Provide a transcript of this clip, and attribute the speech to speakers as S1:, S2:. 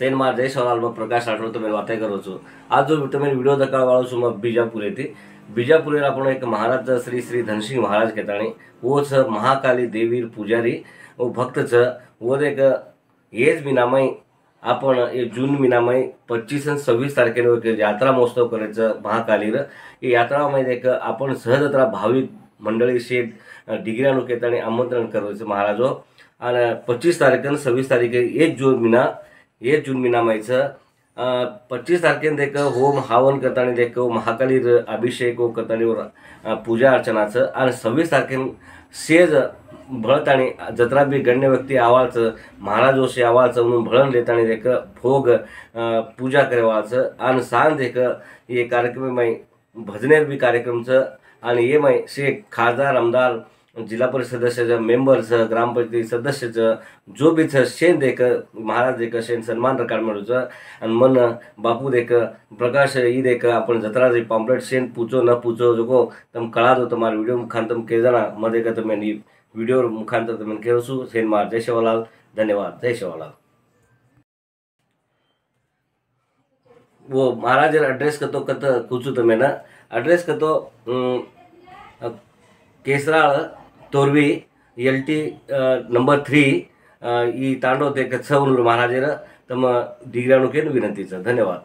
S1: सेन मार जय सवाल में प्रकाश राठोड તમે વાતે કરો છો। आज जो તમે વિડિયો દેખાડવાળો છું બીજાપુરેથી બીજાપુરે આપણો એક महाराज श्री श्री धनसिंह महाराज केताणी वो छ महाकाली देवी पुजारी वो भक्त छ वो एक हेज महिनामय आपण ये जून महिनामय 25 आणि 26 तारखेला एक यात्रा महोत्सव करायचं महाकालीर ही यात्रामध्ये एक आपण सहजत्रा भाविक मंडळी शेठ डिग्र्यानु केताणी आमंत्रण करायचं महाराजो आणि 25 तारीख आणि 26 तारीख 1 जून महिनामायचं 25 तारखेन देख होम हवन करताना देख महाकाली अभिषेक करताना पूजा अर्चनाचं आणि 26 तारखेन सेज भळतानी जत्रा बी गण्य व्यक्ती आवाळचं महाराजोशी आवाळचं म्हणून भळण देताना देख भोग पूजा करेवाळचं आणि सांज देख हे कार्यक्रम मै भजनेर बी कार्यक्रमचं आणि ये मै शेख खासदार आमदार जिला परिषद सदस्य मेंबर्स ग्रामपंचायती सदस्य जो भी शेन देख महाराज देख शेन सन्मान रकाड मिळूचं आणि मन बापू देख प्रकाश ई देख आपण जत्रा जे पॉम्पलेट शेन पूछो न पूछो जो तम कळा दो तुम्हारा वीडियो मुखांतर के जना मध्ये का तुम्हें वीडियो मुखांतर तुम्हें केसु शेन मार जय शिवलाल धन्यवाद जय शिवलाल। वो महाराज एड्रेस कतो कत पूछू तुम्हें ना एड्रेस कतो केसराळ तोरवी LT नंबर 3 ಈ ತಾಂಡೋತೆ ಕತ್ಸವನು ಮಹಾರಾಜರ ತಮ್ಮ ದಿಗ್ರಾಣುಕೇನು ವಿನಂತಿಸ धन्यवाद।